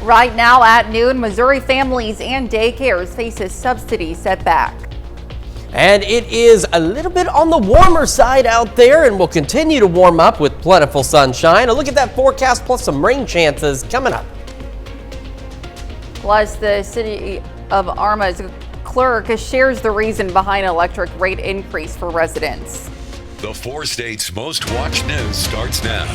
Right now at noon, Missouri families and daycares face a subsidy setback. And it is a little bit on the warmer side out there and will continue to warm up with plentiful sunshine. A look at that forecast plus some rain chances coming up. Plus, the city of Arma's clerk shares the reason behind electric rate increase for residents. The 4 states' most watched news starts now.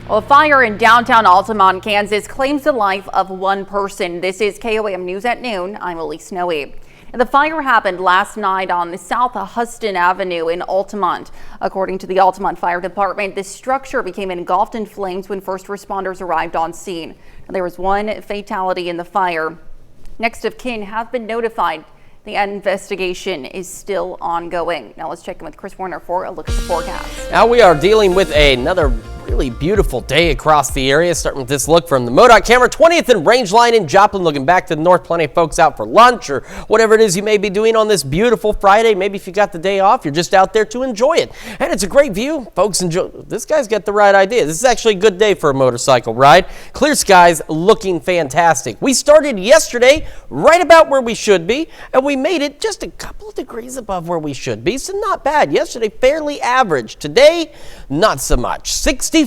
Well, a fire in downtown Altamont, Kansas claims the life of one person. This is KOAM News at noon. I'm Elise Snowy. The fire happened last night on South Huston Avenue in Altamont. According to the Altamont Fire Department, the structure became engulfed in flames when first responders arrived on scene. There was one fatality in the fire. Next of kin have been notified. The investigation is still ongoing. Now let's check in with Chris Warner for a look at the forecast. Now we are dealing with another really beautiful day across the area, starting with this look from the MoDOT camera. 20th and Rangeline in Joplin, looking back to the north. Plenty of folks out for lunch or whatever it is you may be doing on this beautiful Friday. Maybe if you got the day off, you're just out there to enjoy it. And it's a great view. Folks enjoy. This guy's got the right idea. This is actually a good day for a motorcycle ride. Clear skies, looking fantastic. We started yesterday right about where we should be, and we made it just a couple of degrees above where we should be, so not bad. Yesterday, fairly average. Today, not so much. 64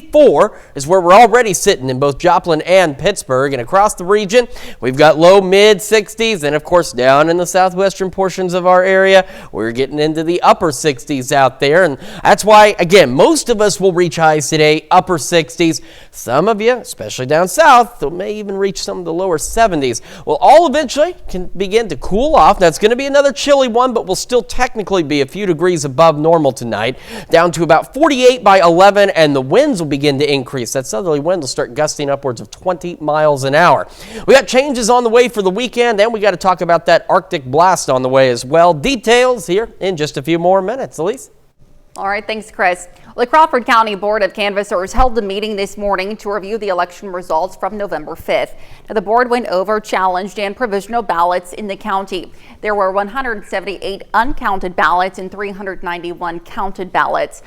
is where we're already sitting in both Joplin and Pittsburgh, and across the region, we've got low mid 60s, and of course, down in the southwestern portions of our area, we're getting into the upper 60s out there, and that's why, again, most of us will reach highs today, upper 60s. Some of you, especially down south, may even reach some of the lower 70s. Well, all eventually can begin to cool off. That's going to be another chilly one, but will still technically be a few degrees above normal tonight, down to about 48 by 11, and the winds will begin to increase. That southerly wind will start gusting upwards of 20 miles an hour. We got changes on the way for the weekend, and we got to talk about that Arctic blast on the way as well. Details here in just a few more minutes. Elise? All right, thanks, Chris. The Crawford County Board of Canvassers held a meeting this morning to review the election results from November 5th. Now, the board went over challenged and provisional ballots in the county. There were 178 uncounted ballots and 391 counted ballots.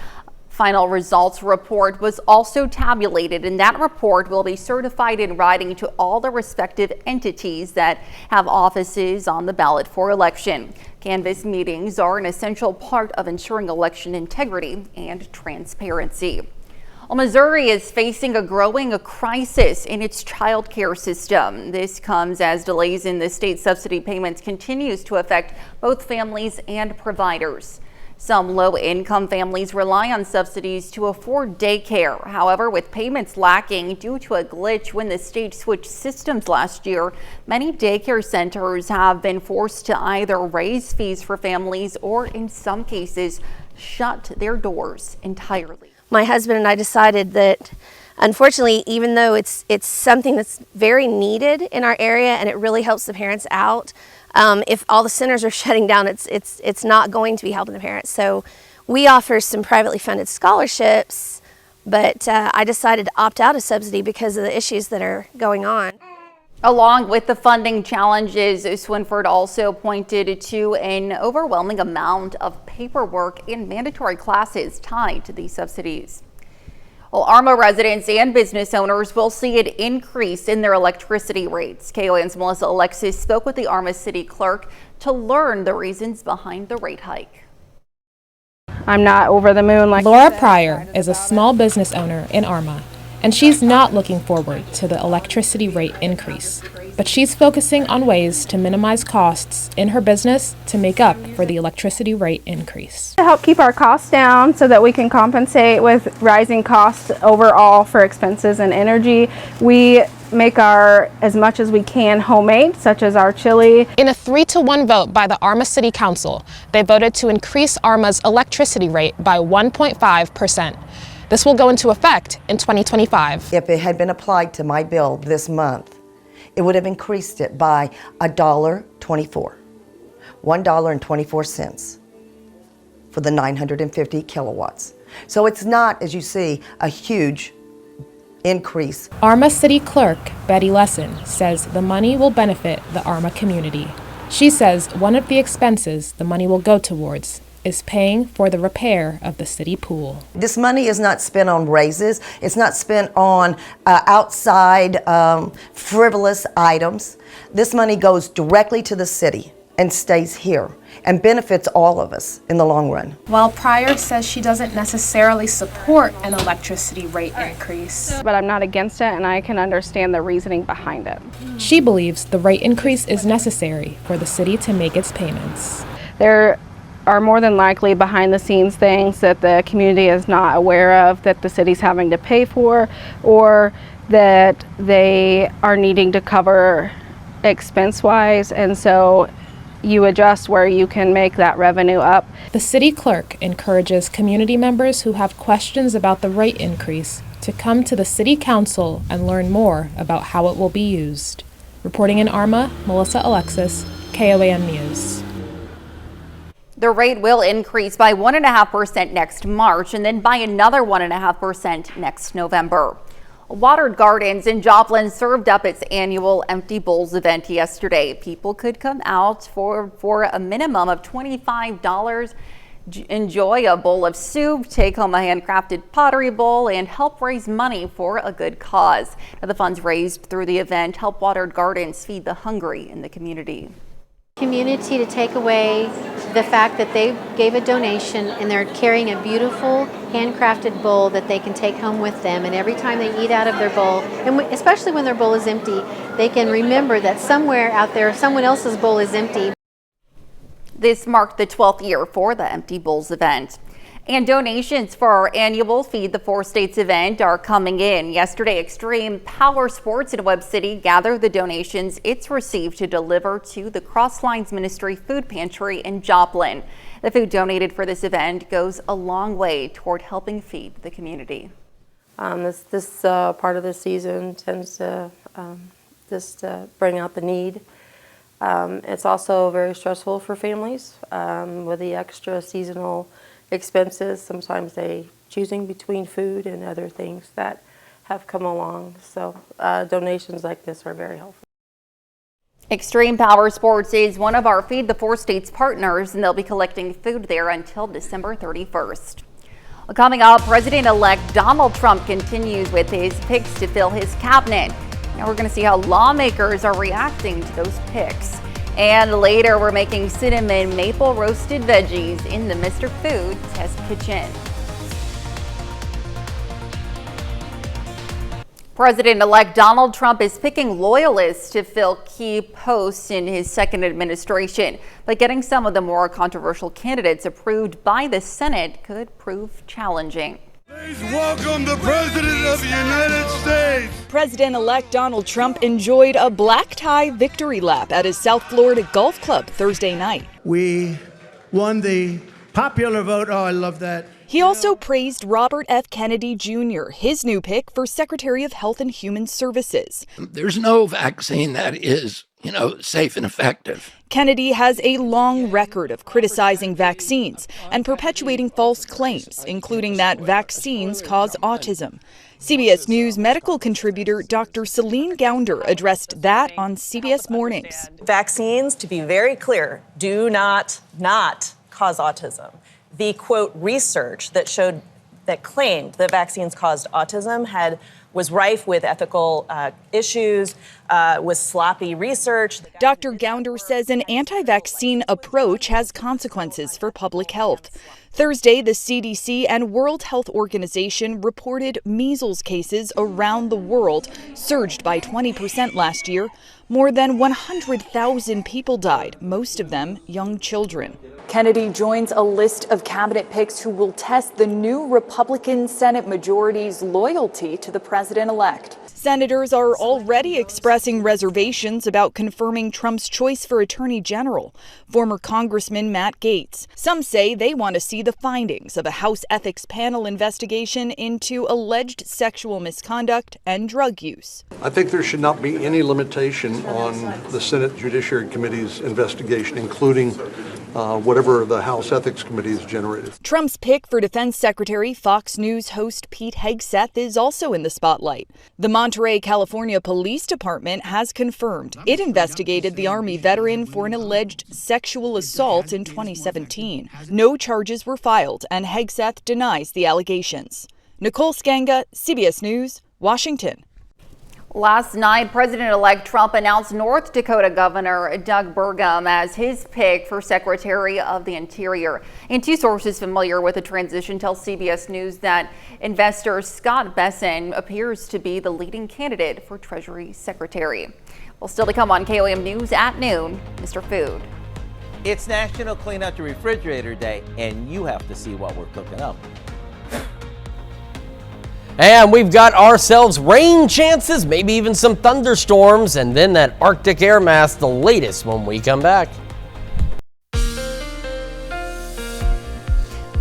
Final results report was also tabulated, and that report will be certified in writing to all the respective entities that have offices on the ballot for election. Canvass meetings are an essential part of ensuring election integrity and transparency. Well, Missouri is facing a growing crisis in its child care system. This comes as delays in the state subsidy payments continues to affect both families and providers. Some low-income families rely on subsidies to afford daycare. However, with payments lacking due to a glitch when the state switched systems last year, many daycare centers have been forced to either raise fees for families or, in some cases, shut their doors entirely. My husband and I decided that, unfortunately, even though it's something that's very needed in our area and it really helps the parents out, if all the centers are shutting down, it's not going to be helping the parents. So we offer some privately funded scholarships, but I decided to opt out of subsidy because of the issues that are going on. Along with the funding challenges, Swinford also pointed to an overwhelming amount of paperwork and mandatory classes tied to these subsidies. Well, Arma residents and business owners will see an increase in their electricity rates. KOAM's Melissa Alexis spoke with the Arma city clerk to learn the reasons behind the rate hike. I'm not over the moon like Laura Pryor is a small business owner in Arma, and she's not looking forward to the electricity rate increase. But she's focusing on ways to minimize costs in her business to make up for the electricity rate increase. to help keep our costs down so that we can compensate with rising costs overall for expenses and energy. We make our as much as we can homemade, such as our chili. In a 3-to-1 vote by the Arma City Council, they voted to increase Arma's electricity rate by 1.5%. This will go into effect in 2025. If it had been applied to my bill this month, it would have increased it by $1.24, $1.24 for the 950 kilowatts. So it's not, as you see, a huge increase. Arma City Clerk Betty Lesson says the money will benefit the Arma community. She says one of the expenses the money will go towards is paying for the repair of the city pool. This money is not spent on raises. It's not spent on outside frivolous items. This money goes directly to the city and stays here and benefits all of us in the long run. While Pryor says she doesn't necessarily support an electricity rate increase, But I'm not against it, and I can understand the reasoning behind it. she believes the rate increase is necessary for the city to make its payments. There are more than likely behind the scenes things that the community is not aware of that the city's having to pay for, or that they are needing to cover expense-wise, and so you adjust where you can make that revenue up. The city clerk encourages community members who have questions about the rate increase to come to the city council and learn more about how it will be used. Reporting in Arma, Melissa Alexis, KOAM News. The rate will increase by 1.5% next March and then by another 1.5% next November. Watered Gardens in Joplin served up its annual Empty Bowls event yesterday. People could come out for a minimum of $25, enjoy a bowl of soup, take home a handcrafted pottery bowl, and help raise money for a good cause. Now, the funds raised through the event help Watered Gardens feed the hungry in the community. Community to take away the fact that they gave a donation and they're carrying a beautiful handcrafted bowl that they can take home with them, and every time they eat out of their bowl, and especially when their bowl is empty, they can remember that somewhere out there someone else's bowl is empty. This marked the 12th year for the Empty Bowls event. And donations for our annual Feed the Four States event are coming in. Yesterday, Extreme Power Sports in Webb City gathered the donations it's received to deliver to the Cross Lines Ministry Food Pantry in Joplin. The food donated for this event goes a long way toward helping feed the community. This part of the season tends to just bring out the need. It's also very stressful for families with the extra seasonal expenses. Sometimes they choosing between food and other things that have come along. So donations like this are very helpful. Extreme Power Sports is one of our Feed the Four States partners, and they'll be collecting food there until December 31st. Well, coming up, President-elect Donald Trump continues with his picks to fill his cabinet. Now we're going to see how lawmakers are reacting to those picks. And later, we're making cinnamon maple roasted veggies in the Mr. Food Test Kitchen. President-elect Donald Trump is picking loyalists to fill key posts in his second administration, but getting some of the more controversial candidates approved by the Senate could prove challenging. Please welcome the President of the United States. President-elect Donald Trump enjoyed a black tie victory lap at his South Florida golf club Thursday night. We won the popular vote. Oh, I love that. He also praised Robert F. Kennedy Jr., his new pick for Secretary of Health and Human Services. There's no vaccine that is, safe and effective. Kennedy has a long record of criticizing vaccines and perpetuating false claims, including that vaccines cause autism. CBS News medical contributor Dr. Celine Gounder addressed that on CBS Mornings. Vaccines, to be very clear, do not cause autism. The, quote, research that claimed that vaccines caused autism was rife with ethical issues, was sloppy research. Dr. Gounder says an anti-vaccine approach has consequences for public health. Thursday, the CDC and World Health Organization reported measles cases around the world surged by 20% last year. More than 100,000 people died, most of them young children. Kennedy joins a list of cabinet picks who will test the new Republican Senate majority's loyalty to the president-elect. Senators are already expressing reservations about confirming Trump's choice for Attorney General, former Congressman Matt Gaetz. Some say they want to see the findings of a House Ethics Panel investigation into alleged sexual misconduct and drug use. I think there should not be any limitation on the Senate Judiciary Committee's investigation, including whatever the House Ethics Committee has generated. Trump's pick for Defense Secretary, Fox News host Pete Hegseth is also in the spotlight. The Monterey, California Police Department has confirmed it investigated the Army veteran for an alleged sexual assault in 2017. No charges were filed, and Hegseth denies the allegations. Nicole Skanga, CBS News, Washington. Last night, President-elect Trump announced North Dakota Governor Doug Burgum as his pick for Secretary of the Interior. And two sources familiar with the transition tell CBS News that investor Scott Besson appears to be the leading candidate for Treasury Secretary. Well, still to come on KOAM News at noon, Mr. Food. It's National Clean Out Your Refrigerator Day, and you have to see what we're cooking up. And we've got ourselves rain chances, maybe even some thunderstorms, and then that Arctic air mass, the latest when we come back.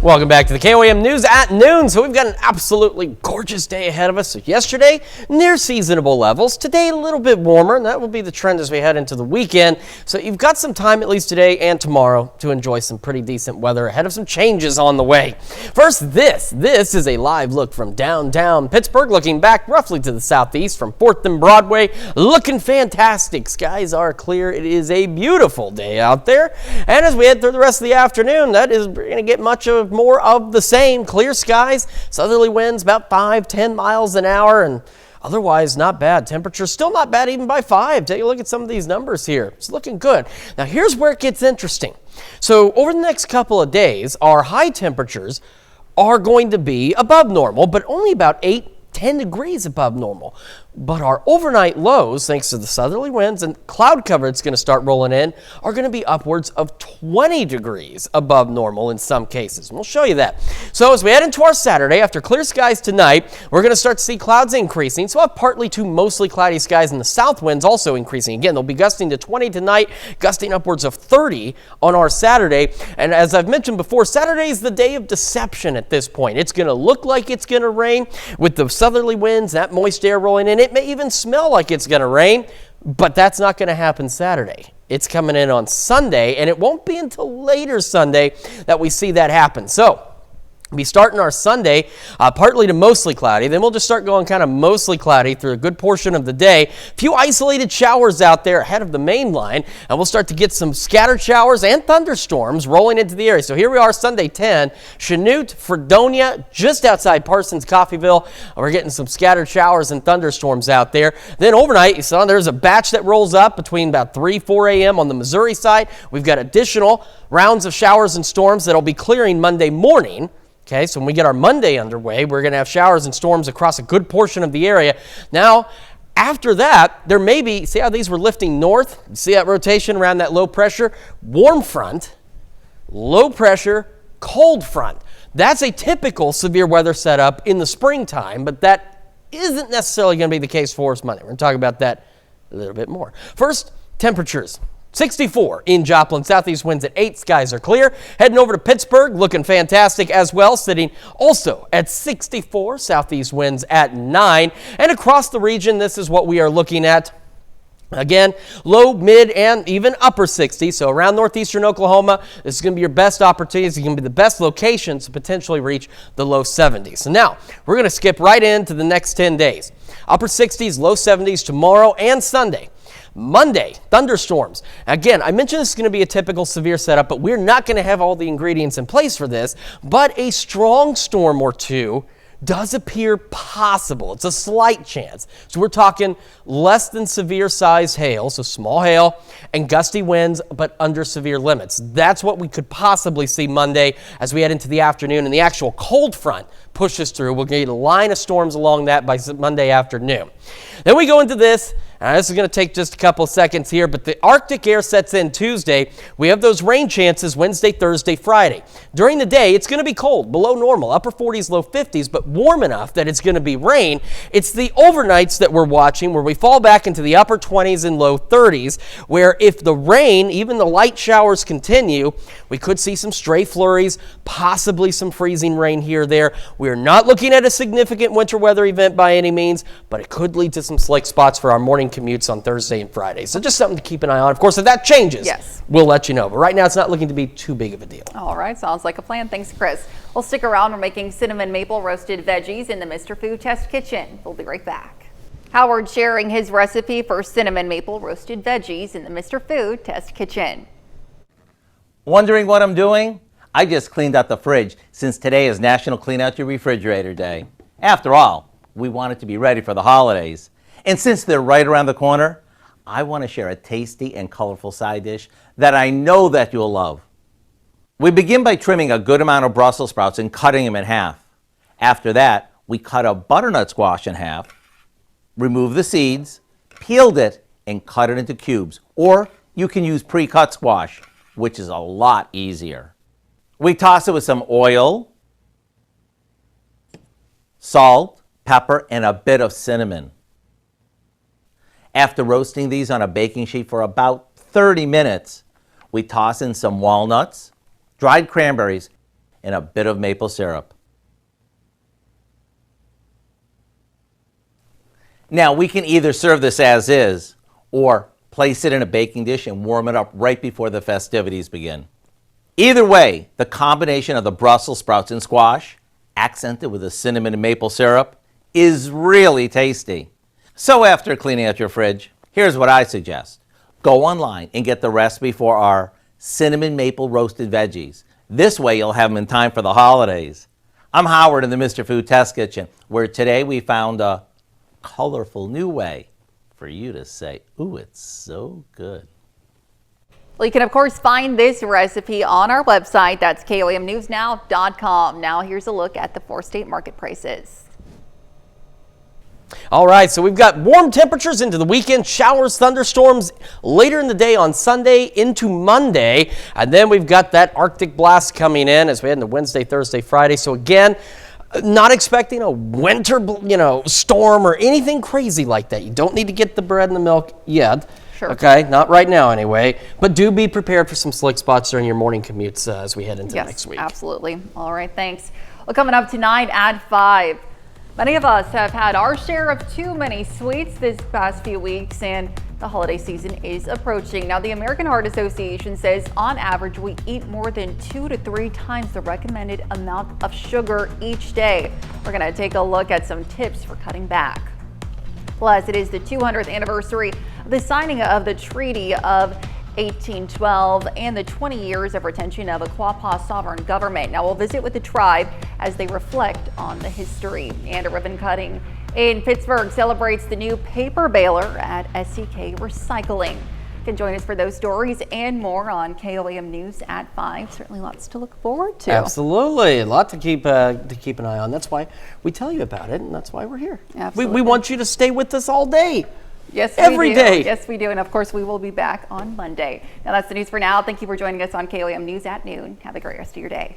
Welcome back to the KOAM News at noon. So we've got an absolutely gorgeous day ahead of us. So yesterday, near seasonable levels. Today, a little bit warmer, and that will be the trend as we head into the weekend. So you've got some time, at least today and tomorrow, to enjoy some pretty decent weather ahead of some changes on the way. First, this is a live look from downtown Pittsburgh, looking back roughly to the southeast from 4th and Broadway. Looking fantastic. Skies are clear. It is a beautiful day out there. And as we head through the rest of the afternoon, that is going to get much of more of the same. Clear skies, southerly winds about 5-10 miles an hour, and otherwise not bad. Temperature still not bad even by 5. Take a look at some of these numbers here. It's looking good. Now here's where it gets interesting. So over the next couple of days, our high temperatures are going to be above normal, but only about 8-10 degrees above normal. But our overnight lows, thanks to the southerly winds and cloud cover that's going to start rolling in, are going to be upwards of 20 degrees above normal in some cases. And we'll show you that. So as we head into our Saturday, after clear skies tonight, we're going to start to see clouds increasing. So we'll have partly to mostly cloudy skies, and the south winds also increasing. Again, they'll be gusting to 20 tonight, gusting upwards of 30 on our Saturday. And as I've mentioned before, Saturday is the day of deception at this point. It's going to look like it's going to rain with the southerly winds, that moist air rolling in. It may even smell like it's going to rain, but that's not going to happen Saturday. It's coming in on Sunday, and it won't be until later Sunday that we see that happen. So we'll be starting our Sunday partly to mostly cloudy. Then we'll just start going kind of mostly cloudy through a good portion of the day. A few isolated showers out there ahead of the main line, and we'll start to get some scattered showers and thunderstorms rolling into the area. So here we are Sunday 10, Chanute, Fredonia, just outside Parsons, Coffeyville. We're getting some scattered showers and thunderstorms out there. Then overnight, you saw there's a batch that rolls up between about 3-4 a.m. on the Missouri side. We've got additional rounds of showers and storms that'll be clearing Monday morning. Okay, so when we get our Monday underway, we're going to have showers and storms across a good portion of the area. Now, after that, there may be, see how these were lifting north? See that rotation around that low pressure? Warm front, low pressure, cold front. That's a typical severe weather setup in the springtime, but that isn't necessarily going to be the case for us Monday. We're going to talk about that a little bit more. First, temperatures. 64 in Joplin, southeast winds at 8, skies are clear. Heading over to Pittsburgh, looking fantastic as well, sitting also at 64, southeast winds at 9. And across the region, this is what we are looking at. Again, low, mid, and even upper 60s. So around northeastern Oklahoma, this is going to be your best opportunity. It's going to be the best location to potentially reach the low 70s. So now, we're going to skip right into the next 10 days. Upper 60s, low 70s tomorrow and Sunday. Monday, thunderstorms. Again, I mentioned this is going to be a typical severe setup, but we're not going to have all the ingredients in place for this. But a strong storm or two does appear possible. It's a slight chance. So we're talking less than severe size hail, so small hail, and gusty winds, but under severe limits. That's what we could possibly see Monday as we head into the afternoon, and the actual cold front pushes through. We'll get a line of storms along that by Monday afternoon. Then we go into this. This is going to take just a couple of seconds here, but the Arctic air sets in Tuesday. We have those rain chances Wednesday, Thursday, Friday. During the day, it's going to be cold, below normal, upper 40s, low 50s, but warm enough that it's going to be rain. It's the overnights that we're watching where we fall back into the upper 20s and low 30s, where if the rain, even the light showers continue, we could see some stray flurries, possibly some freezing rain here or there. We We're not looking at a significant winter weather event by any means, but it could lead to some slick spots for our morning commutes on Thursday and Friday. So just something to keep an eye on. Of course, if that changes, we'll let you know. But right now, it's not looking to be too big of a deal. All right, sounds like a plan. Thanks, Chris. We'll stick around. We're making cinnamon maple roasted veggies in the Mr. Food Test Kitchen. We'll be right back. Howard sharing his recipe for cinnamon maple roasted veggies in the Mr. Food Test Kitchen. Wondering what I'm doing? I just cleaned out the fridge since today is National Clean Out Your Refrigerator Day. After all, we want it to be ready for the holidays. And since they're right around the corner, I want to share a tasty and colorful side dish that I know that you'll love. We begin by trimming a good amount of Brussels sprouts and cutting them in half. After that, we cut a butternut squash in half, remove the seeds, peeled it, and cut it into cubes. Or you can use pre-cut squash, which is a lot easier. We toss it with some oil, salt, pepper, and a bit of cinnamon. After roasting these on a baking sheet for about 30 minutes, we toss in some walnuts, dried cranberries, and a bit of maple syrup. Now, we can either serve this as is or place it in a baking dish and warm it up right before the festivities begin. Either way, the combination of the Brussels sprouts and squash, accented with the cinnamon and maple syrup, is really tasty. So after cleaning out your fridge, here's what I suggest. Go online and get the recipe for our cinnamon maple roasted veggies. This way you'll have them in time for the holidays. I'm Howard in the Mr. Food Test Kitchen, where today we found a colorful new way for you to say, ooh, it's so good. Well, you can, of course, find this recipe on our website. That's KOAMnewsnow.com. Now, here's a look at the 4-state market prices. All right, so we've got warm temperatures into the weekend, showers, thunderstorms later in the day on Sunday into Monday. And then we've got that Arctic blast coming in as we head into Wednesday, Thursday, Friday. So again, not expecting a winter, storm or anything crazy like that. You don't need to get the bread and the milk yet. Sure. Okay, not right now anyway, but do be prepared for some slick spots during your morning commutes as we head into next week. Absolutely. All right, thanks. Well, coming up tonight at 5, many of us have had our share of too many sweets this past few weeks, and the holiday season is approaching. Now, the American Heart Association says on average we eat more than 2 to 3 times the recommended amount of sugar each day. We're going to take a look at some tips for cutting back. Plus, it is the 200th anniversary of the signing of the Treaty of 1812 and the 20 years of retention of a Quapaw sovereign government. Now, we'll visit with the tribe as they reflect on the history. And a ribbon cutting in Pittsburgh celebrates the new paper baler at SEK Recycling. You can join us for those stories and more on KOAM News at 5. Certainly lots to look forward to. Absolutely. A lot to keep an eye on. That's why we tell you about it, and that's why we're here. Absolutely. We want you to stay with us all day. Yes, every day. Yes, we do. And of course, we will be back on Monday. Now, that's the news for now. Thank you for joining us on KOAM News at noon. Have a great rest of your day.